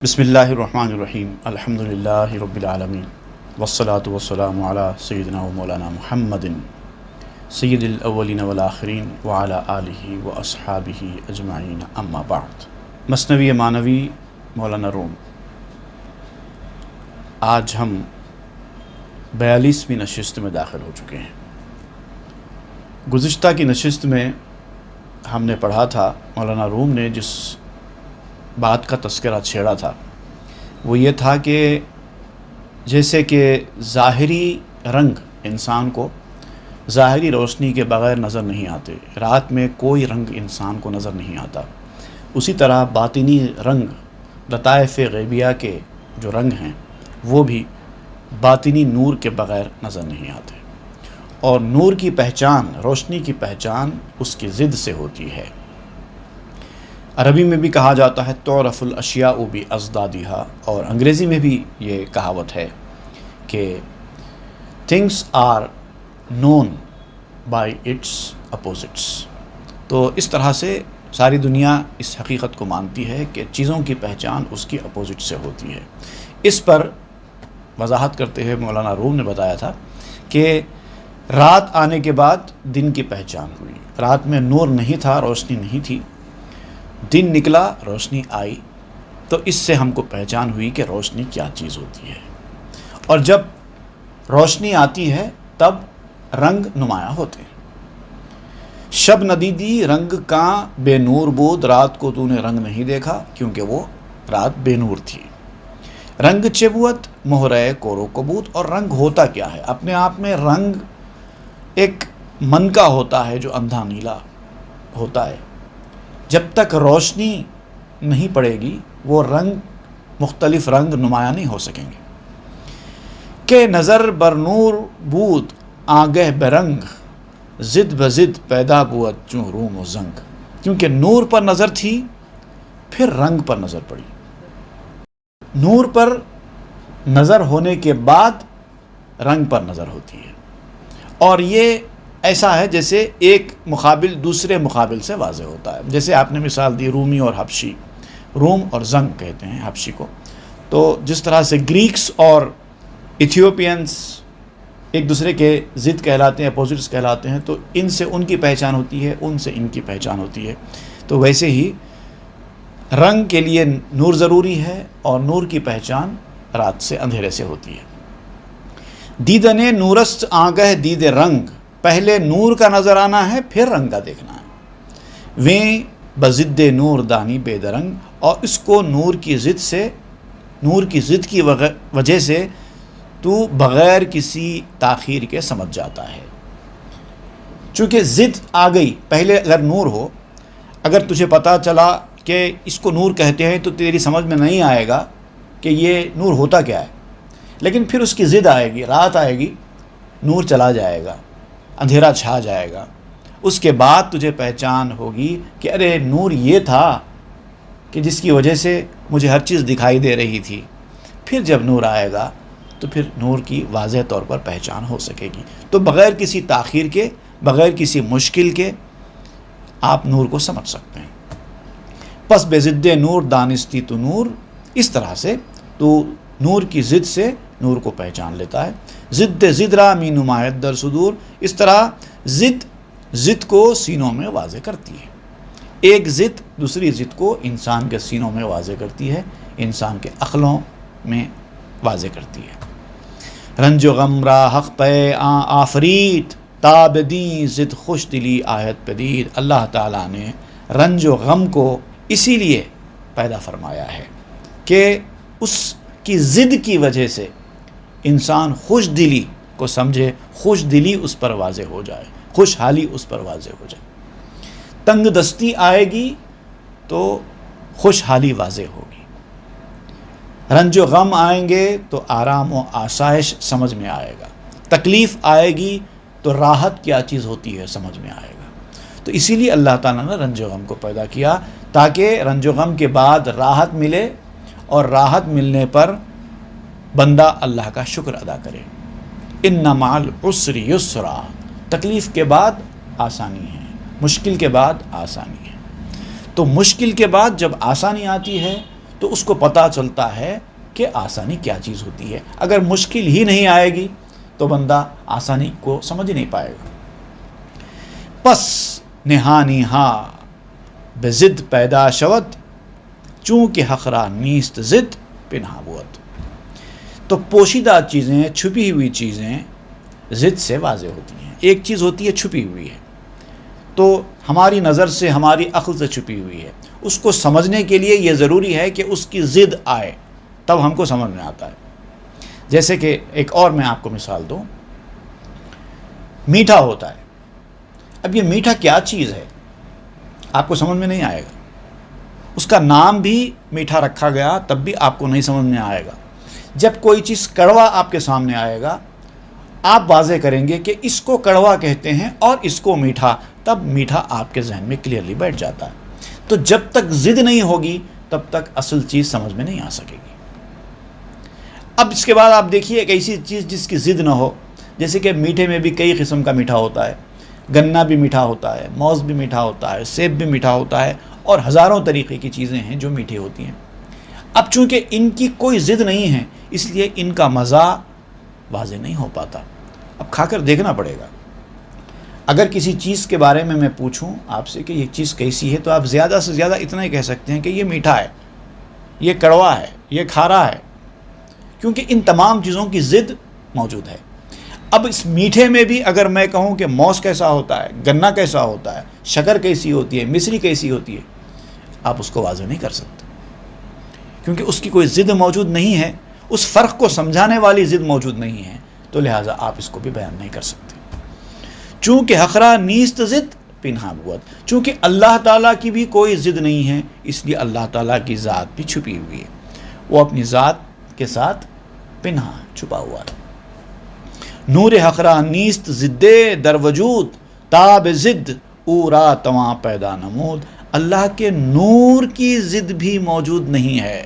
بسم اللہ الرحمن الرحیم الحمد للہ رب العالمین والصلاة والسلام علی سیدنا و مولانا محمد سید الاولین والآخرین وعلی آلہ و اصحابہ اجمعین اما بعد۔ مثنوی معنوی مولانا روم۔ آج ہم 42ویں نشست میں داخل ہو چکے ہیں۔ گزشتہ کی نشست میں ہم نے پڑھا تھا، مولانا روم نے جس بات کا تذکرہ چھیڑا تھا وہ یہ تھا کہ جیسے کہ ظاہری رنگ انسان کو ظاہری روشنی کے بغیر نظر نہیں آتے، رات میں کوئی رنگ انسان کو نظر نہیں آتا، اسی طرح باطنی رنگ لطائف غیبیہ کے جو رنگ ہیں وہ بھی باطنی نور کے بغیر نظر نہیں آتے، اور نور کی پہچان، روشنی کی پہچان اس کی ضد سے ہوتی ہے۔ عربی میں بھی کہا جاتا ہے تعرف الاشیاء بازدادها، اور انگریزی میں بھی یہ کہاوت ہے کہ things are known by its opposites۔ تو اس طرح سے ساری دنیا اس حقیقت کو مانتی ہے کہ چیزوں کی پہچان اس کی اپوزٹ سے ہوتی ہے۔ اس پر وضاحت کرتے ہوئے مولانا روم نے بتایا تھا کہ رات آنے کے بعد دن کی پہچان ہوئی، رات میں نور نہیں تھا، روشنی نہیں تھی، دن نکلا، روشنی آئی، تو اس سے ہم کو پہچان ہوئی کہ روشنی کیا چیز ہوتی ہے، اور جب روشنی آتی ہے تب رنگ نمایاں ہوتے ہیں۔ شب ندیدی رنگ کا بے نور بود، رات کو تو نے رنگ نہیں دیکھا کیونکہ وہ رات بے نور تھی۔ رنگ چبوت مہرے کورو کبوت، اور رنگ ہوتا کیا ہے؟ اپنے آپ میں رنگ ایک من کا ہوتا ہے جو اندھا نیلا ہوتا ہے، جب تک روشنی نہیں پڑے گی وہ رنگ، مختلف رنگ نمایاں نہیں ہو سکیں گے۔ کہ نظر بر نور بود آگہ برنگ، زد بزد پیدا بود چوں روم و زنگ، کیونکہ نور پر نظر تھی پھر رنگ پر نظر پڑی، نور پر نظر ہونے کے بعد رنگ پر نظر ہوتی ہے، اور یہ ایسا ہے جیسے ایک مقابل دوسرے مقابل سے واضح ہوتا ہے۔ جیسے آپ نے مثال دی رومی اور حبشی، روم اور زنگ کہتے ہیں حبشی کو، تو جس طرح سے گریکس اور ایتھیوپینس ایک دوسرے کے ضد کہلاتے ہیں، اپوزٹس کہلاتے ہیں، تو ان سے ان کی پہچان ہوتی ہے، ان سے ان کی پہچان ہوتی ہے، تو ویسے ہی رنگ کے لیے نور ضروری ہے، اور نور کی پہچان رات سے، اندھیرے سے ہوتی ہے۔ دیدن نورست آگہ دید رنگ، پہلے نور کا نظر آنا ہے پھر رنگ کا دیکھنا ہے۔ ویں بضد نور دانی بے درنگ، اور اس کو نور کی ضد سے، نور کی ضد کی وجہ سے تو بغیر کسی تاخیر کے سمجھ جاتا ہے۔ چونکہ ضد آ گئی، پہلے اگر نور ہو، اگر تجھے پتہ چلا کہ اس کو نور کہتے ہیں تو تیری سمجھ میں نہیں آئے گا کہ یہ نور ہوتا کیا ہے، لیکن پھر اس کی ضد آئے گی، رات آئے گی، نور چلا جائے گا، اندھیرا چھا جائے گا، اس کے بعد تجھے پہچان ہوگی کہ ارے نور یہ تھا کہ جس کی وجہ سے مجھے ہر چیز دکھائی دے رہی تھی۔ پھر جب نور آئے گا تو پھر نور کی واضح طور پر پہچان ہو سکے گی، تو بغیر کسی تاخیر کے، بغیر کسی مشکل کے آپ نور کو سمجھ سکتے ہیں۔ پس بے ضد نور دانستی تو نور، اس طرح سے تو نور کی ضد سے نور کو پہچان لیتا ہے۔ ضد ضد را می نمایت در صدور، اس طرح ضد کو سینوں میں واضح کرتی ہے، ایک ضد دوسری ضد کو انسان کے سینوں میں واضح کرتی ہے، انسان کے عقلوں میں واضح کرتی ہے۔ رنج و غم را حق پہ آفریت، تاب دیں ضد خوش دلی آیت پدید، اللہ تعالیٰ نے رنج و غم کو اسی لیے پیدا فرمایا ہے کہ اس کی ضد کی وجہ سے انسان خوش دلی کو سمجھے، خوش دلی اس پر واضح ہو جائے، خوشحالی اس پر واضح ہو جائے۔ تنگ دستی آئے گی تو خوشحالی واضح ہوگی، رنج و غم آئیں گے تو آرام و آسائش سمجھ میں آئے گا، تکلیف آئے گی تو راحت کیا چیز ہوتی ہے سمجھ میں آئے گا۔ تو اسی لیے اللہ تعالیٰ نے رنج و غم کو پیدا کیا تاکہ رنج و غم کے بعد راحت ملے، اور راحت ملنے پر بندہ اللہ کا شکر ادا کرے۔ ان مع العسر یسرا، تکلیف کے بعد آسانی ہے، مشکل کے بعد آسانی ہے، تو مشکل کے بعد جب آسانی آتی ہے تو اس کو پتہ چلتا ہے کہ آسانی کیا چیز ہوتی ہے. اگر مشکل ہی نہیں آئے گی تو بندہ آسانی کو سمجھ نہیں پائے گا. پس نہانی ہا بزد پیدا شود چونکہ حقرا نیست زد پنہا بود. تو پوشیدہ چیزیں، چھپی ہوئی چیزیں ضد سے واضح ہوتی ہیں. ایک چیز ہوتی ہے چھپی ہوئی ہے، تو ہماری نظر سے، ہماری عقل سے چھپی ہوئی ہے. اس کو سمجھنے کے لیے یہ ضروری ہے کہ اس کی ضد آئے، تب ہم کو سمجھ میں آتا ہے. جیسے کہ ایک اور میں آپ کو مثال دوں، میٹھا ہوتا ہے. اب یہ میٹھا کیا چیز ہے آپ کو سمجھ میں نہیں آئے گا. اس کا نام بھی میٹھا رکھا گیا تب بھی آپ کو نہیں سمجھ میں آئے گا. جب کوئی چیز کڑوا آپ کے سامنے آئے گا، آپ واضح کریں گے کہ اس کو کڑوا کہتے ہیں اور اس کو میٹھا، تب میٹھا آپ کے ذہن میں کلیئرلی بیٹھ جاتا ہے. تو جب تک ضد نہیں ہوگی تب تک اصل چیز سمجھ میں نہیں آ سکے گی. اب اس کے بعد آپ دیکھیے ایک ایسی چیز جس کی ضد نہ ہو. جیسے کہ میٹھے میں بھی کئی قسم کا میٹھا ہوتا ہے. گنا بھی میٹھا ہوتا ہے، موز بھی میٹھا ہوتا ہے، سیب بھی میٹھا ہوتا ہے، اور ہزاروں طریقے کی چیزیں ہیں جو میٹھی ہوتی ہیں. اب چونکہ ان کی کوئی ضد نہیں ہے اس لیے ان کا مزہ واضح نہیں ہو پاتا. اب کھا کر دیکھنا پڑے گا. اگر کسی چیز کے بارے میں پوچھوں آپ سے کہ یہ چیز کیسی ہے، تو آپ زیادہ سے زیادہ اتنا ہی کہہ سکتے ہیں کہ یہ میٹھا ہے، یہ کڑوا ہے، یہ کھارا ہے، کیونکہ ان تمام چیزوں کی ضد موجود ہے. اب اس میٹھے میں بھی اگر میں کہوں کہ موز کیسا ہوتا ہے، گنا کیسا ہوتا ہے، شکر کیسی ہوتی ہے، مصری کیسی ہوتی ہے، آپ اس کو واضح نہیں کر سکتے، کیونکہ اس کی کوئی ضد موجود نہیں ہے. اس فرق کو سمجھانے والی ضد موجود نہیں ہے، تو لہٰذا آپ اس کو بھی بیان نہیں کر سکتے. چونکہ حقرا نیست ضد پنہا بود. چونکہ اللہ تعالیٰ کی بھی کوئی ضد نہیں ہے، اس لیے اللہ تعالیٰ کی ذات بھی چھپی ہوئی ہے. وہ اپنی ذات کے ساتھ پنہا چھپا ہوا ہے. نور حقرا نیست ضد در وجود تاب ضد او را تواں پیدا نمود. اللہ کے نور کی ضد بھی موجود نہیں ہے.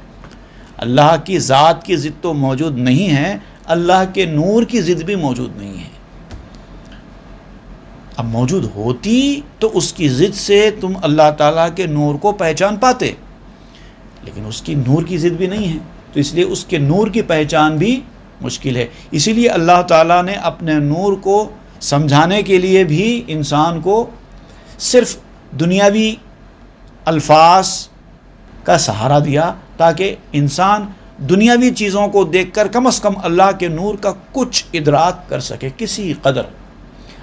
اللہ کی ذات کی ضد تو موجود نہیں ہے، اللہ کے نور کی ضد بھی موجود نہیں ہے. اب موجود ہوتی تو اس کی ضد سے تم اللہ تعالیٰ کے نور کو پہچان پاتے، لیکن اس کی نور کی ضد بھی نہیں ہے، تو اس لیے اس کے نور کی پہچان بھی مشکل ہے. اسی لیے اللہ تعالیٰ نے اپنے نور کو سمجھانے کے لیے بھی انسان کو صرف دنیاوی الفاظ کا سہارا دیا، تاکہ انسان دنیاوی چیزوں کو دیکھ کر کم از کم اللہ کے نور کا کچھ ادراک کر سکے کسی قدر.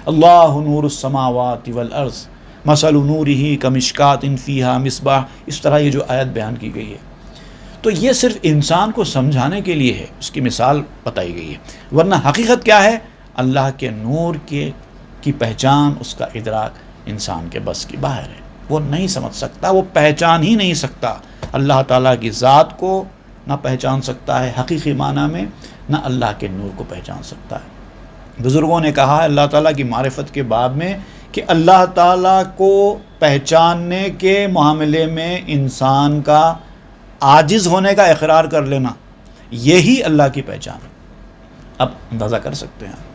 اللہ نور السماوات والارض مثل نورہ کمشکات فیہا مصباح، اس طرح یہ جو آیت بیان کی گئی ہے، تو یہ صرف انسان کو سمجھانے کے لیے ہے، اس کی مثال بتائی گئی ہے. ورنہ حقیقت کیا ہے؟ اللہ کے نور کی پہچان، اس کا ادراک انسان کے بس کی باہر ہے. وہ نہیں سمجھ سکتا، وہ پہچان ہی نہیں سکتا. اللہ تعالیٰ کی ذات کو نہ پہچان سکتا ہے حقیقی معنی میں، نہ اللہ کے نور کو پہچان سکتا ہے. بزرگوں نے کہا ہے اللہ تعالیٰ کی معرفت کے باب میں کہ اللہ تعالیٰ کو پہچاننے کے معاملے میں انسان کا عاجز ہونے کا اقرار کر لینا، یہی اللہ کی پہچان ہے. اب اندازہ کر سکتے ہیں.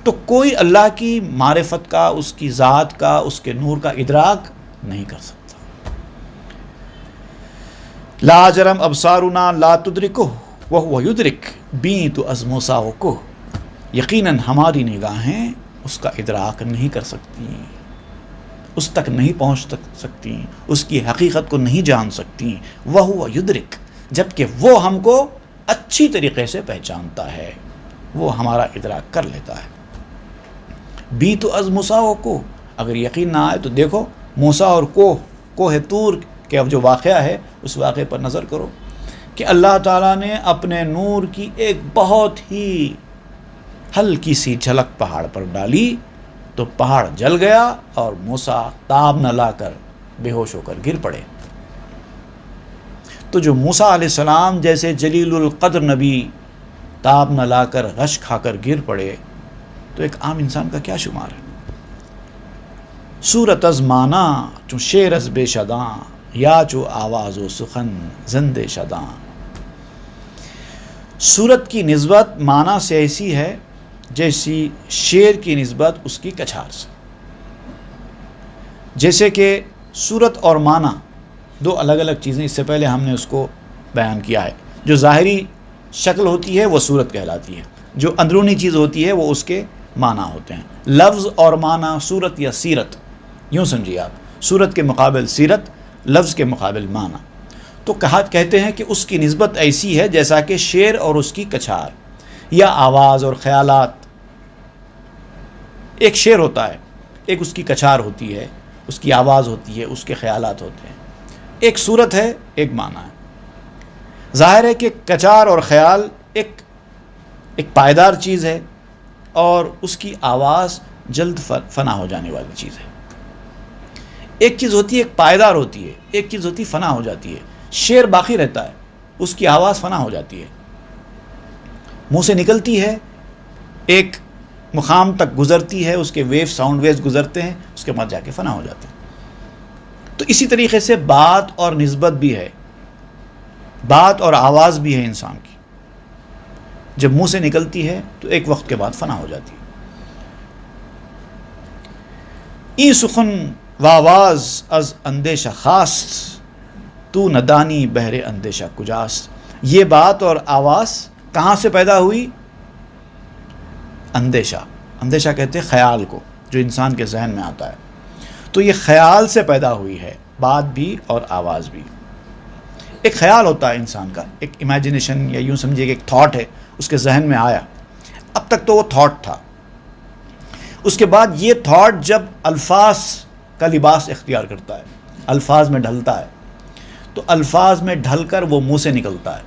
تو کوئی اللہ کی معرفت کا، اس کی ذات کا، اس کے نور کا ادراک نہیں کر سکتا. لا جرم ابصارنا لا تدرکہ وہو یدرک بیت ازموساہ. یقیناً ہماری نگاہیں اس کا ادراک نہیں کر سکتی، اس تک نہیں پہنچ سکتی، اس کی حقیقت کو نہیں جان سکتی. وہو یدرک، جبکہ وہ ہم کو اچھی طریقے سے پہچانتا ہے، وہ ہمارا ادراک کر لیتا ہے. بیت ازموساہ کو اگر یقین نہ آئے تو دیکھو موسیٰ اور کوہ طور کے جو واقعہ ہے اس واقعے پر نظر کرو کہ اللہ تعالیٰ نے اپنے نور کی ایک بہت ہی ہلکی سی جھلک پہاڑ پر ڈالی تو پہاڑ جل گیا اور موسیٰ تاب نہ لا کر بے ہوش ہو کر گر پڑے. تو جو موسیٰ علیہ السلام جیسے جلیل القدر نبی تاب نہ لا کر غش کھا کر گر پڑے تو ایک عام انسان کا کیا شمار ہے. صورت از مانا چو شیر از بے شداں یا چو آواز و سخن زندے شداں. صورت کی نسبت معنی سے ایسی ہے جیسی شیر کی نسبت اس کی کچھار سے. جیسے کہ صورت اور معنی دو الگ الگ چیزیں، اس سے پہلے ہم نے اس کو بیان کیا ہے۔ جو ظاہری شکل ہوتی ہے وہ صورت کہلاتی ہے، جو اندرونی چیز ہوتی ہے وہ اس کے معنی ہوتے ہیں۔ لفظ اور معنی، صورت یا سیرت، یوں سمجھیے آپ، صورت کے مقابل سیرت، لفظ کے مقابل معنی۔ تو کہتے ہیں کہ اس کی نسبت ایسی ہے جیسا کہ شعر اور اس کی کچھار، یا آواز اور خیالات۔ ایک شعر ہوتا ہے، ایک اس کی کچھار ہوتی ہے، اس کی آواز ہوتی ہے، اس کے خیالات ہوتے ہیں۔ ایک صورت ہے، ایک معنی ہے۔ ظاہر ہے کہ کچھار اور خیال ایک پائیدار چیز ہے، اور اس کی آواز جلد فنا ہو جانے والی چیز ہے۔ ایک چیز ہوتی ہے ایک پائیدار ہوتی ہے، ایک چیز ہوتی فنا ہو جاتی ہے۔ شعر باقی رہتا ہے، اس کی آواز فنا ہو جاتی ہے، منہ سے نکلتی ہے، ایک مقام تک گزرتی ہے، اس کے ساؤنڈ ویوز گزرتے ہیں، اس کے بعد جا کے فنا ہو جاتے ہیں۔ تو اسی طریقے سے بات اور نسبت بھی ہے، بات اور آواز بھی ہے انسان کی، جب منہ سے نکلتی ہے تو ایک وقت کے بعد فنا ہو جاتی ہے۔ ای سخن و آواز از اندیشہ خاست، تو ندانی بہر اندیشہ کجاست۔ یہ بات اور آواز کہاں سے پیدا ہوئی؟ اندیشہ کہتے ہیں خیال کو، جو انسان کے ذہن میں آتا ہے۔ تو یہ خیال سے پیدا ہوئی ہے، بات بھی اور آواز بھی۔ ایک خیال ہوتا ہے انسان کا، ایک امیجنیشن، یا یوں سمجھیے کہ ایک تھاٹ ہے، اس کے ذہن میں آیا، اب تک تو وہ تھاٹ تھا۔ اس کے بعد یہ تھاٹ جب الفاظ کا لباس اختیار کرتا ہے، الفاظ میں ڈھلتا ہے، تو الفاظ میں ڈھل کر وہ منہ سے نکلتا ہے،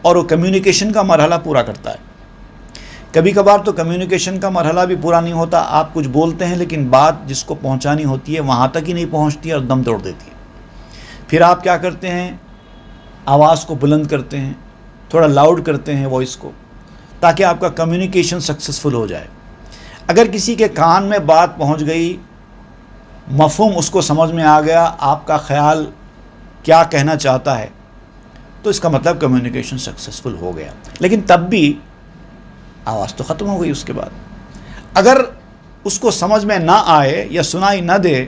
اور وہ کمیونیکیشن کا مرحلہ پورا کرتا ہے۔ کبھی کبھار تو کمیونیکیشن کا مرحلہ بھی پورا نہیں ہوتا، آپ کچھ بولتے ہیں لیکن بات جس کو پہنچانی ہوتی ہے وہاں تک ہی نہیں پہنچتی اور دم توڑ دیتی ہے۔ پھر آپ کیا کرتے ہیں؟ آواز کو بلند کرتے ہیں، تھوڑا لاؤڈ کرتے ہیں وائس کو، تاکہ آپ کا کمیونیکیشن سکسیسفل ہو جائے۔ اگر کسی کے کان میں بات پہنچ گئی، مفہوم اس کو سمجھ میں آ گیا، آپ کا خیال کیا کہنا چاہتا ہے، تو اس کا مطلب کمیونیکیشن سکسیسفل ہو گیا۔ لیکن تب بھی آواز تو ختم ہو گئی۔ اس کے بعد اگر اس کو سمجھ میں نہ آئے یا سنائی نہ دے،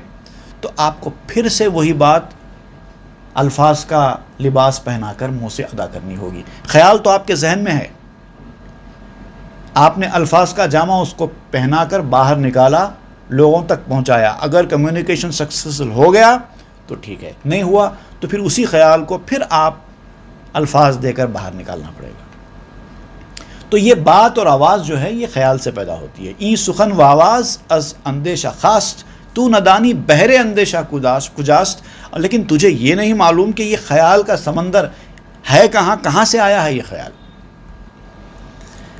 تو آپ کو پھر سے وہی بات الفاظ کا لباس پہنا کر منہ سے ادا کرنی ہوگی۔ خیال تو آپ کے ذہن میں ہے، آپ نے الفاظ کا جامہ اس کو پہنا کر باہر نکالا، لوگوں تک پہنچایا۔ اگر کمیونیکیشن سکسیسفل ہو گیا تو ٹھیک ہے، نہیں ہوا تو پھر اسی خیال کو پھر آپ الفاظ دے کر باہر نکالنا پڑے گا۔ تو یہ بات اور آواز جو ہے یہ خیال سے پیدا ہوتی ہے۔ ای سخن و آواز از اندیشہ خاست، تو ندانی بہر اندیشہ کجاست۔ لیکن تجھے یہ نہیں معلوم کہ یہ خیال کا سمندر ہے کہاں سے آیا ہے یہ خیال۔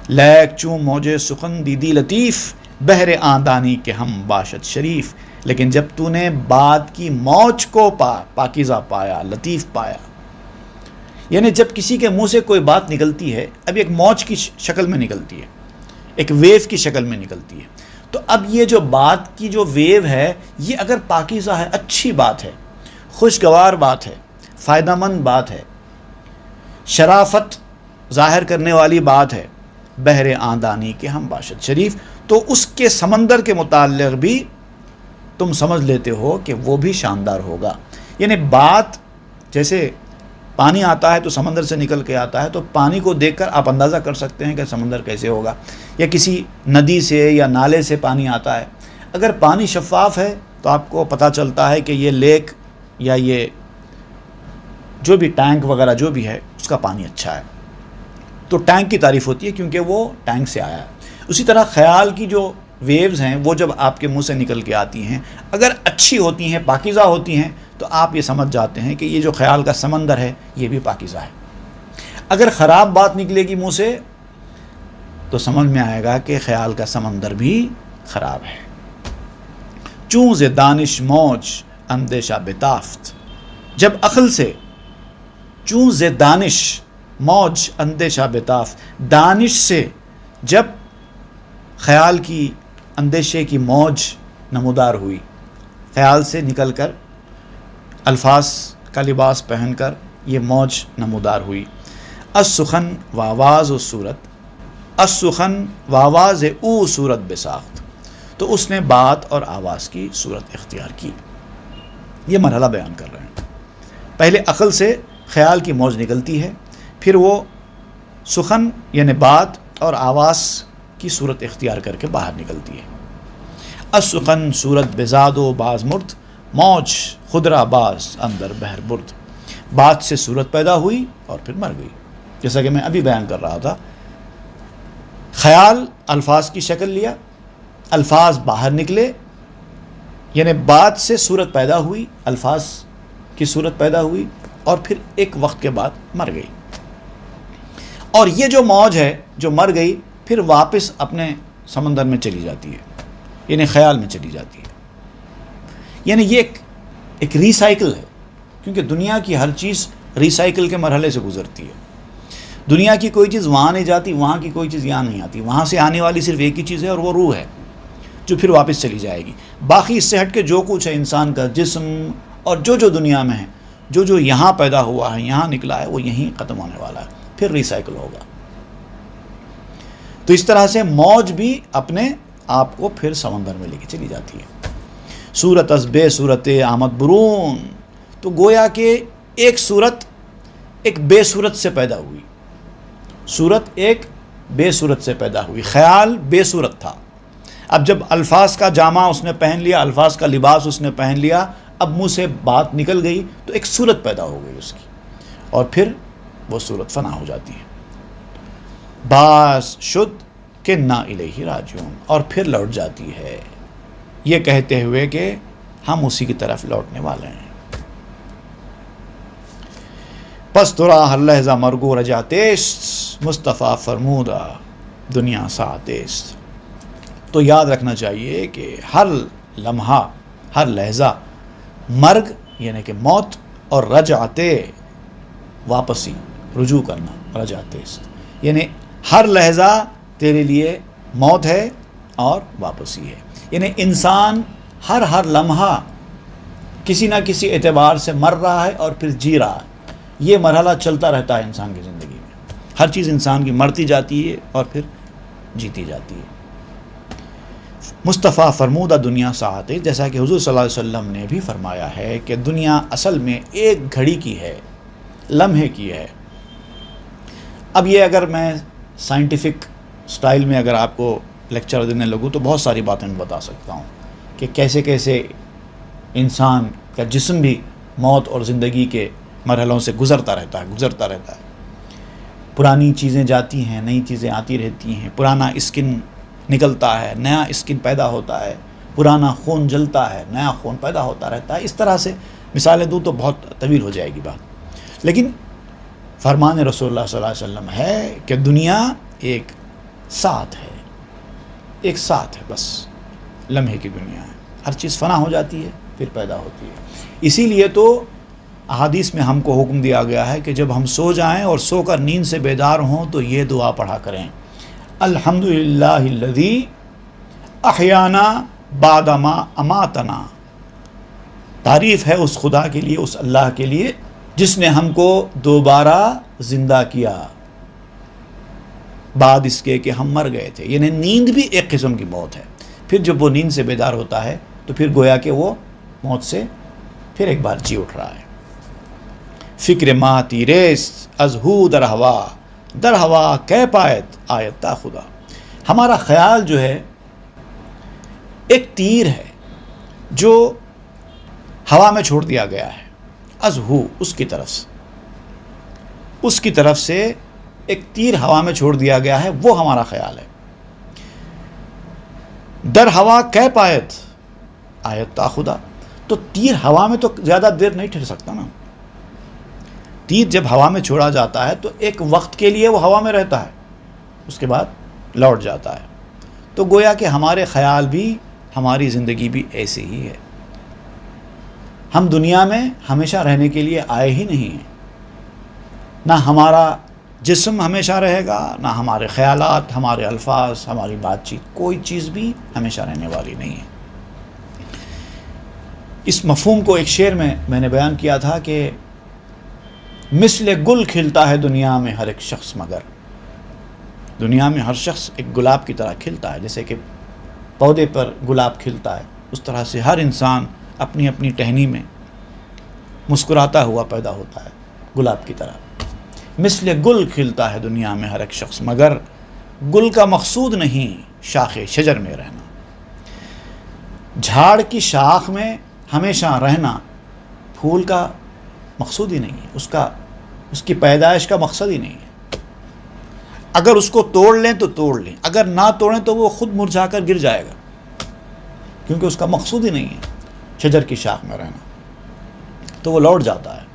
لیک چون موجے سخن دیدی لطیف، بہر آندانی کے ہم باشد شریف۔ لیکن جب تو نے بات کی موج کو پاکیزہ پایا، لطیف پایا، یعنی جب کسی کے منہ سے کوئی بات نکلتی ہے، اب ایک موج کی شکل میں نکلتی ہے، ایک ویو کی شکل میں نکلتی ہے، تو اب یہ جو بات کی جو ویو ہے یہ اگر پاکیزہ ہے، اچھی بات ہے، خوشگوار بات ہے، فائدہ مند بات ہے، شرافت ظاہر کرنے والی بات ہے، بحر آندانی کے ہم باشد شریف، تو اس کے سمندر کے متعلق بھی تم سمجھ لیتے ہو کہ وہ بھی شاندار ہوگا۔ یعنی بات، جیسے پانی آتا ہے تو سمندر سے نکل کے آتا ہے، تو پانی کو دیکھ کر آپ اندازہ کر سکتے ہیں کہ سمندر کیسے ہوگا، یا کسی ندی سے یا نالے سے پانی آتا ہے۔ اگر پانی شفاف ہے تو آپ کو پتہ چلتا ہے کہ یہ لیک یا یہ جو بھی ٹینک وغیرہ جو بھی ہے اس کا پانی اچھا ہے، تو ٹینک کی تعریف ہوتی ہے کیونکہ وہ ٹینک سے آیا ہے۔ اسی طرح خیال کی جو ویوز ہیں وہ جب آپ کے منہ سے نکل کے آتی ہیں، اگر اچھی ہوتی ہیں، پاکیزہ ہوتی ہیں، تو آپ یہ سمجھ جاتے ہیں کہ یہ جو خیال کا سمندر ہے یہ بھی پاکیزہ ہے۔ اگر خراب بات نکلے گی منہ سے تو سمجھ میں آئے گا کہ خیال کا سمندر بھی خراب ہے۔ چون ز دانش موج اندیشہ بتافت، جب عقل سے، چون ز دانش موج اندیشہ بتافت، دانش سے جب خیال کی، اندیشے کی موج نمودار ہوئی، خیال سے نکل کر الفاظ کا لباس پہن کر یہ موج نمودار ہوئی۔ السخن و آواز و صورت، السخن و آواز او صورت بساخت، تو اس نے بات اور آواز کی صورت اختیار کی۔ یہ مرحلہ بیان کر رہے ہیں۔ پہلے عقل سے خیال کی موج نکلتی ہے، پھر وہ سخن یعنی بات اور آواز کی صورت اختیار کر کے باہر نکلتی ہے۔ السخن صورت بزاد و باز مرد، موج خدرہ باز اندر بحر برد۔ بات سے صورت پیدا ہوئی اور پھر مر گئی، جیسا کہ میں ابھی بیان کر رہا تھا۔ خیال الفاظ کی شکل لیا، الفاظ باہر نکلے، یعنی بات سے صورت پیدا ہوئی، الفاظ کی صورت پیدا ہوئی اور پھر ایک وقت کے بعد مر گئی۔ اور یہ جو موج ہے جو مر گئی پھر واپس اپنے سمندر میں چلی جاتی ہے، یعنی خیال میں چلی جاتی ہے۔ یعنی یہ ایک ریسائیکل ہے، کیونکہ دنیا کی ہر چیز ریسائیکل کے مرحلے سے گزرتی ہے۔ دنیا کی کوئی چیز وہاں نہیں جاتی، وہاں کی کوئی چیز یہاں نہیں آتی، وہاں سے آنے والی صرف ایک ہی چیز ہے اور وہ روح ہے جو پھر واپس چلی جائے گی۔ باقی اس سے ہٹ کے جو کچھ ہے انسان کا جسم اور جو دنیا میں ہے، جو یہاں پیدا ہوا ہے، یہاں نکلا ہے، وہ یہیں ختم ہونے والا ہے، پھر ریسائیکل ہوگا۔ تو اس طرح سے موج بھی اپنے آپ کو پھر سمندر میں لے کے چلی جاتی ہے۔ صورت از بے صورت آمد برون، تو گویا کہ ایک صورت ایک بے صورت سے پیدا ہوئی، صورت ایک بے صورت سے پیدا ہوئی۔ خیال بے صورت تھا، اب جب الفاظ کا جامہ اس نے پہن لیا، الفاظ کا لباس اس نے پہن لیا، اب منہ سے بات نکل گئی تو ایک صورت پیدا ہو گئی اس کی، اور پھر وہ صورت فنا ہو جاتی ہے۔ باز شد کہ نا الیہ راجعون، اور پھر لوٹ جاتی ہے یہ کہتے ہوئے کہ ہم اسی کی طرف لوٹنے والے ہیں۔ پس ترا ہر لحظہ مرگو رجاتیست، مصطفیٰ فرمودہ دنیا ساعتیست۔ تو یاد رکھنا چاہیے کہ ہر لمحہ، ہر لحظہ، مرگ یعنی کہ موت، اور رجعتے واپسی، رجوع کرنا، رجعتیست یعنی ہر لحظہ تیرے لیے موت ہے اور واپسی ہے۔ یعنی انسان ہر لمحہ کسی نہ کسی اعتبار سے مر رہا ہے اور پھر جی رہا ہے۔ یہ مرحلہ چلتا رہتا ہے انسان کی زندگی میں، ہر چیز انسان کی مرتی جاتی ہے اور پھر جیتی جاتی ہے۔ مصطفیٰ فرمودہ دنیا ساعت، جیسا کہ حضور صلی اللہ علیہ وسلم نے بھی فرمایا ہے کہ دنیا اصل میں ایک گھڑی کی ہے، لمحے کی ہے۔ اب یہ اگر میں سائنٹیفک سٹائل میں اگر آپ کو لیکچر دینے لگوں تو بہت ساری باتیں میں بتا سکتا ہوں کہ کیسے کیسے انسان کا جسم بھی موت اور زندگی کے مرحلوں سے گزرتا رہتا ہے۔ پرانی چیزیں جاتی ہیں، نئی چیزیں آتی رہتی ہیں، پرانا اسکن نکلتا ہے، نیا اسکن پیدا ہوتا ہے، پرانا خون جلتا ہے، نیا خون پیدا ہوتا رہتا ہے۔ اس طرح سے مثالیں دوں تو بہت طویل ہو جائے گی بات، لیکن فرمان رسول اللہ صلی اللہ علیہ وسلم ہے کہ دنیا ایک ساتھ ہے، ایک ساتھ ہے، بس لمحے کی دنیا ہے، ہر چیز فنا ہو جاتی ہے پھر پیدا ہوتی ہے۔ اسی لیے تو احادیث میں ہم کو حکم دیا گیا ہے کہ جب ہم سو جائیں اور سو کر نیند سے بیدار ہوں تو یہ دعا پڑھا کریں، الحمدللہ الذی احیانا بعد ما اماتنا۔ تعریف ہے اس خدا کے لیے، اس اللہ کے لیے جس نے ہم کو دوبارہ زندہ کیا بعد اس کے کہ ہم مر گئے تھے۔ یعنی نیند بھی ایک قسم کی موت ہے، پھر جب وہ نیند سے بیدار ہوتا ہے تو پھر گویا کہ وہ موت سے پھر ایک بار جی اٹھ رہا ہے۔ فکر ماہ تیریس از ہو در ہوا کہہ پایت آیت تا خدا۔ ہمارا خیال جو ہے ایک تیر ہے جو ہوا میں چھوڑ دیا گیا ہے، از ہو اس کی طرف سے ایک تیر ہوا میں چھوڑ دیا گیا ہے، وہ ہمارا خیال ہے۔ در ہوا کہہ پایت آیت تا خدا، تو تیر ہوا میں تو زیادہ دیر نہیں ٹھہر سکتا نا۔ تیر جب ہوا میں چھوڑا جاتا ہے تو ایک وقت کے لیے وہ ہوا میں رہتا ہے، اس کے بعد لوٹ جاتا ہے۔ تو گویا کہ ہمارے خیال بھی، ہماری زندگی بھی ایسے ہی ہے۔ ہم دنیا میں ہمیشہ رہنے کے لیے آئے ہی نہیں ہیں، نہ ہمارا جسم ہمیشہ رہے گا، نہ ہمارے خیالات، ہمارے الفاظ، ہماری بات چیت، کوئی چیز بھی ہمیشہ رہنے والی نہیں ہے۔ اس مفہوم کو ایک شعر میں نے بیان کیا تھا کہ مثل گل کھلتا ہے دنیا میں ہر ایک شخص، مگر دنیا میں ہر شخص ایک گلاب کی طرح کھلتا ہے، جیسے کہ پودے پر گلاب کھلتا ہے، اس طرح سے ہر انسان اپنی اپنی ٹہنی میں مسکراتا ہوا پیدا ہوتا ہے گلاب کی طرح. مثل گل کھلتا ہے دنیا میں ہر ایک شخص، مگر گل کا مقصود نہیں شاخ شجر میں رہنا. جھاڑ کی شاخ میں ہمیشہ رہنا پھول کا مقصود ہی نہیں ہے، اس کی پیدائش کا مقصد ہی نہیں ہے. اگر اس کو توڑ لیں تو توڑ لیں، اگر نہ توڑیں تو وہ خود مرجھا کر گر جائے گا، کیونکہ اس کا مقصود ہی نہیں ہے شجر کی شاخ میں رہنا. تو وہ لوٹ جاتا ہے،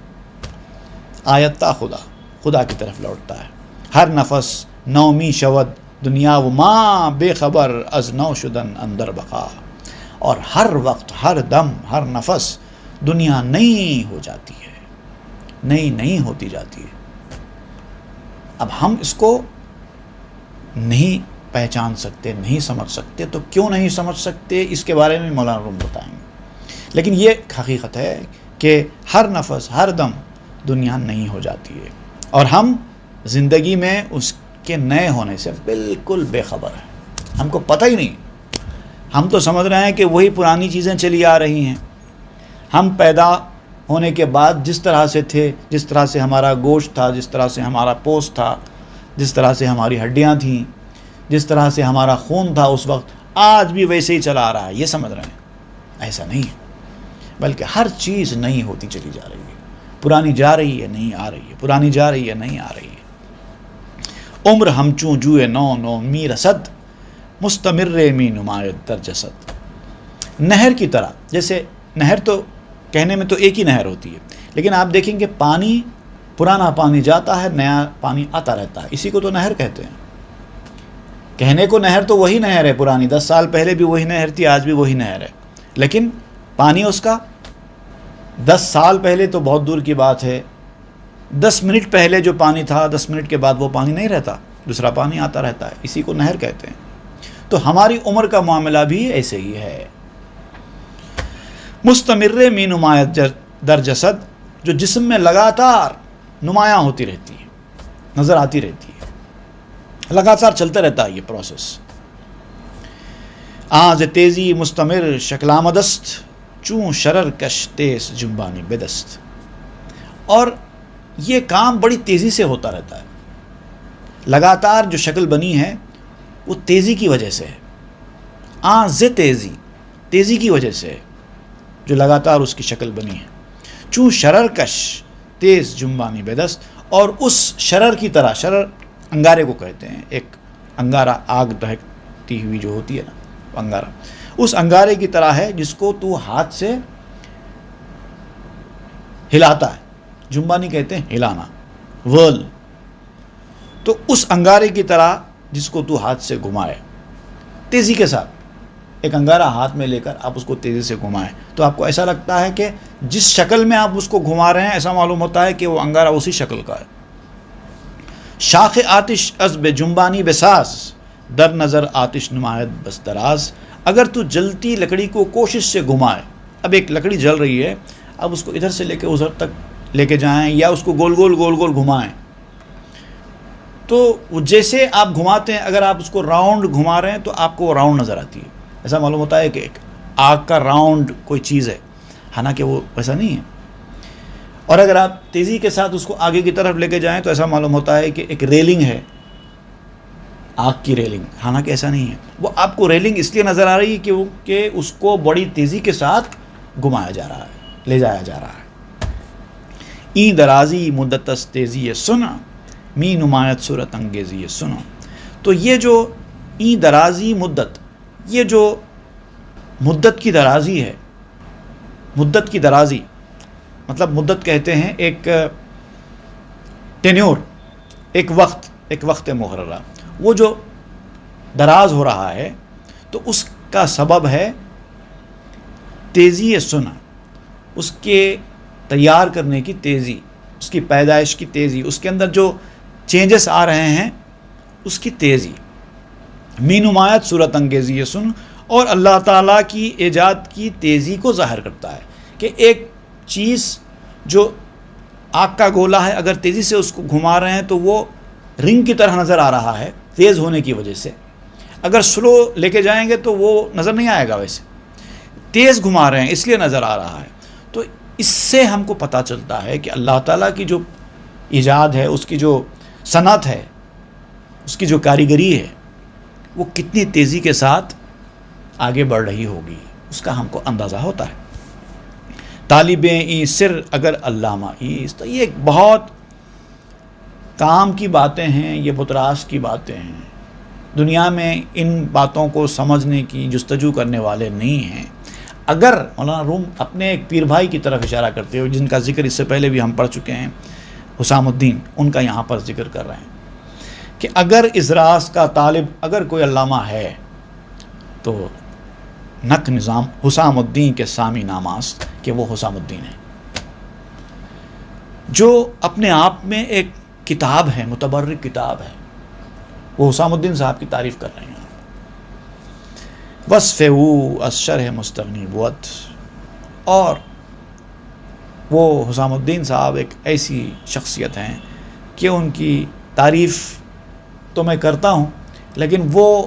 آیتا خدا کی طرف لوٹتا ہے. ہر نفس نومی شود دنیا و ماں بے خبر از نو شدن اندر بقا. اور ہر وقت، ہر دم، ہر نفس دنیا نئی ہو جاتی ہے، نئی ہوتی جاتی ہے. اب ہم اس کو نہیں پہچان سکتے، نہیں سمجھ سکتے. تو کیوں نہیں سمجھ سکتے اس کے بارے میں مولانا روم بتائیں گے. لیکن یہ حقیقت ہے کہ ہر نفس، ہر دم دنیا نئی ہو جاتی ہے، اور ہم زندگی میں اس کے نئے ہونے سے بالکل بے خبر ہیں. ہم کو پتہ ہی نہیں. ہم تو سمجھ رہے ہیں کہ وہی پرانی چیزیں چلی آ رہی ہیں. ہم پیدا ہونے کے بعد جس طرح سے تھے، جس طرح سے ہمارا گوشت تھا، جس طرح سے ہمارا پوست تھا، جس طرح سے ہماری ہڈیاں تھیں، جس طرح سے ہمارا خون تھا اس وقت، آج بھی ویسے ہی چلا آ رہا ہے، یہ سمجھ رہے ہیں. ایسا نہیں ہے، بلکہ ہر چیز نئی ہوتی چلی جا رہی ہے. پرانی جا رہی ہے، نہیں آ رہی ہے، پرانی جا رہی ہے، نہیں آ رہی ہے. عمر ہمچوں جوئے نو می رسد مستمر می نمایت در جسد. نہر کی طرح، جیسے نہر تو کہنے میں تو ایک ہی نہر ہوتی ہے، لیکن آپ دیکھیں کہ پانی، پرانا پانی جاتا ہے، نیا پانی آتا رہتا ہے. اسی کو تو نہر کہتے ہیں. کہنے کو نہر تو وہی نہر ہے پرانی، 10 سال پہلے بھی وہی نہر تھی، آج بھی وہی نہر ہے. لیکن پانی اس کا 10 سال پہلے تو بہت دور کی بات ہے. 10 منٹ پہلے جو پانی تھا، 10 منٹ کے بعد وہ پانی نہیں رہتا، دوسرا پانی آتا رہتا ہے. اسی کو نہر کہتے ہیں. تو ہماری عمر کا معاملہ بھی ایسے ہی ہے. مستمر می نمایت در جسد، جو جسم میں لگاتار نمایاں ہوتی رہتی ہے، نظر آتی رہتی ہے، لگاتار چلتا رہتا ہے یہ پروسیس. آز تیزی مستمر شکلامدست چوں شرر کش تیز جنبانی بدست. اور یہ کام بڑی تیزی سے ہوتا رہتا ہے. لگاتار جو شکل بنی ہے وہ تیزی کی وجہ سے ہے. آز تیزی کی وجہ سے ہے جو لگاتار اس کی شکل بنی ہے. چوں شرر کش تیز جنبانی بدست. اور اس شرر کی طرح، شرر انگارے کو کہتے ہیں، ایک انگارہ آگ دہکتی ہوئی جو ہوتی ہے نا، وہ انگارہ اس انگارے کی طرح ہے جس کو تو ہاتھ سے ہلاتا ہے. جنبانی کہتے ہیں ہلانا، ورل. تو اس انگارے کی طرح جس کو تو ہاتھ سے گھمائے تیزی کے ساتھ، ایک انگارہ ہاتھ میں لے کر آپ اس کو تیزی سے گھمائیں تو آپ کو ایسا لگتا ہے کہ جس شکل میں آپ اس کو گھما رہے ہیں ایسا معلوم ہوتا ہے کہ وہ انگارہ اسی شکل کا ہے. شاخ آتش از بے جنبانی بساز در نظر آتش نمایت بس دراز. اگر تو جلتی لکڑی کو کوشش سے گھمائے، اب ایک لکڑی جل رہی ہے، اب اس کو ادھر سے لے کے ادھر تک لے کے جائیں یا اس کو گول گول گھمائیں تو وہ جیسے آپ گھماتے ہیں، اگر آپ اس کو راؤنڈ گھما رہے ہیں تو آپ کو وہ راؤنڈ نظر آتی ہے. ایسا معلوم ہوتا ہے کہ ایک آگ کا راؤنڈ کوئی چیز ہے، حالانکہ وہ ویسا نہیں ہے. اور اگر آپ تیزی کے ساتھ اس کو آگے کی طرف لے کے جائیں تو ایسا معلوم ہوتا ہے کہ ایک ریلنگ ہے، آگ کی ریلنگ، حالانکہ ایسا نہیں ہے. وہ آپ کو ریلنگ اس لیے نظر آ رہی ہے کہ اس کو بڑی تیزی کے ساتھ گھمایا جا رہا ہے، لے جایا جا رہا ہے. این درازی مدتس تیزی سنا می نمایت صورت انگیزی سنا. تو یہ جو این درازی مدت، یہ جو مدت کی درازی ہے، مدت کی درازی مطلب مدت کہتے ہیں ایک ٹینیور، ایک وقت مقررہ. وہ جو دراز ہو رہا ہے تو اس کا سبب ہے تیزی سنا، اس کے تیار کرنے کی تیزی، اس کی پیدائش کی تیزی، اس کے اندر جو چینجز آ رہے ہیں اس کی تیزی. می نمایت صورت انگیزی سن. اور اللہ تعالیٰ کی ایجاد کی تیزی کو ظاہر کرتا ہے کہ ایک چیز جو آگ کا گولا ہے، اگر تیزی سے اس کو گھما رہے ہیں تو وہ رنگ کی طرح نظر آ رہا ہے تیز ہونے کی وجہ سے. اگر سلو لے کے جائیں گے تو وہ نظر نہیں آئے گا، ویسے تیز گھما رہے ہیں اس لیے نظر آ رہا ہے. تو اس سے ہم کو پتہ چلتا ہے کہ اللہ تعالیٰ کی جو ایجاد ہے، اس کی جو صنعت ہے، اس کی جو کاریگری ہے، وہ کتنی تیزی کے ساتھ آگے بڑھ رہی ہوگی، اس کا ہم کو اندازہ ہوتا ہے۔ طالب ای سر اگر علامہ ای، تو یہ ایک بہت کام کی باتیں ہیں، یہ بہت راز کی باتیں ہیں۔ دنیا میں ان باتوں کو سمجھنے کی جستجو کرنے والے نہیں ہیں۔ اگر مولانا روم اپنے ایک پیر بھائی کی طرف اشارہ کرتے ہوئے، جن کا ذکر اس سے پہلے بھی ہم پڑھ چکے ہیں، حسام الدین، ان کا یہاں پر ذکر کر رہے ہیں کہ اگر اس راز کا طالب اگر کوئی علامہ ہے تو نق نظام حسام الدین کے سامی ناماست کہ وہ حسام الدین ہے، جو اپنے آپ میں ایک کتاب ہے، متبرک کتاب ہے۔ وہ حسام الدین صاحب کی تعریف کر رہے ہیں۔ وصف او از شرح مستغنی بود، اور وہ حسام الدین صاحب ایک ایسی شخصیت ہیں کہ ان کی تعریف تو میں کرتا ہوں، لیکن وہ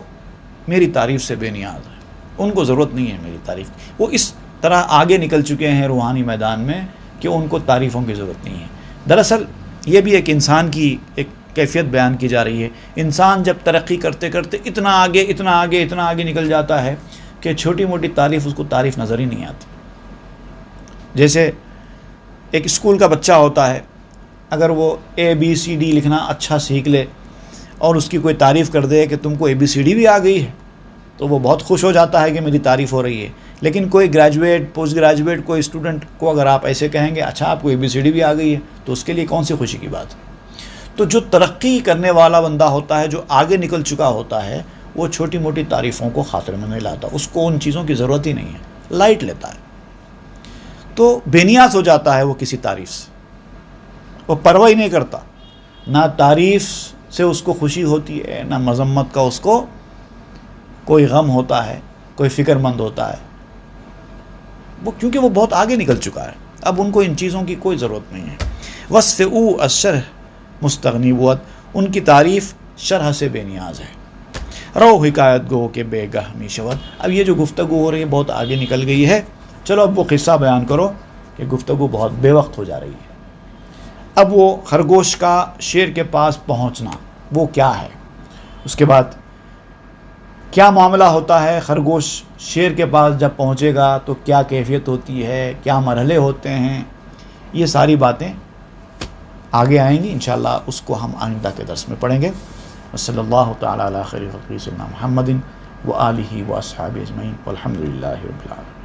میری تعریف سے بے نیاز ہے، ان کو ضرورت نہیں ہے میری تعریف کی۔ وہ اس طرح آگے نکل چکے ہیں روحانی میدان میں کہ ان کو تعریفوں کی ضرورت نہیں ہے۔ دراصل یہ بھی ایک انسان کی ایک کیفیت بیان کی جا رہی ہے۔ انسان جب ترقی کرتے کرتے اتنا آگے نکل جاتا ہے کہ چھوٹی موٹی تعریف اس کو تعریف نظر ہی نہیں آتی۔ جیسے ایک اسکول کا بچہ ہوتا ہے، اگر وہ ABCD لکھنا اچھا سیکھ لے اور اس کی کوئی تعریف کر دے کہ تم کو ABCD بھی آ گئی ہے، تو وہ بہت خوش ہو جاتا ہے کہ میری تعریف ہو رہی ہے۔ لیکن کوئی گریجویٹ، پوسٹ گریجویٹ کوئی اسٹوڈنٹ کو اگر آپ ایسے کہیں گے اچھا آپ کو ABCD بھی آ گئی ہے، تو اس کے لیے کون سی خوشی کی بات ہے؟ تو جو ترقی کرنے والا بندہ ہوتا ہے، جو آگے نکل چکا ہوتا ہے، وہ چھوٹی موٹی تعریفوں کو خاطر میں نہیں لاتا، اس کو ان چیزوں کی ضرورت ہی نہیں ہے، لائٹ لیتا ہے، تو بے نیاز ہو جاتا ہے وہ کسی تعریف سے، وہ پرواہ ہی نہیں کرتا، نہ تعریف سے اس کو خوشی ہوتی ہے، نہ مذمت کا اس کو کوئی غم ہوتا ہے، کوئی فکر مند ہوتا ہے، وہ کیونکہ وہ بہت آگے نکل چکا ہے، اب ان کو ان چیزوں کی کوئی ضرورت نہیں ہے۔ وصف او از شرح مستغنی بود، ان کی تعریف شرح سے بے نیاز ہے۔ رو حکایت گو کہ بے گہ می شود، اب یہ جو گفتگو ہو رہی ہے بہت آگے نکل گئی ہے، چلو اب وہ قصہ بیان کرو کہ گفتگو بہت بے وقت ہو جا رہی ہے۔ اب وہ خرگوش کا شیر کے پاس پہنچنا وہ کیا ہے، اس کے بعد کیا معاملہ ہوتا ہے، خرگوش شیر کے پاس جب پہنچے گا تو کیا کیفیت ہوتی ہے، کیا مرحلے ہوتے ہیں، یہ ساری باتیں آگے آئیں گی انشاءاللہ، اس کو ہم آئندہ کے درس میں پڑھیں گے۔ وصلی اللہ تعالی علی خیر خلقہ سیدنا محمد و آلہ و اصحابہ اجمعین والحمد للہ رب العالمین۔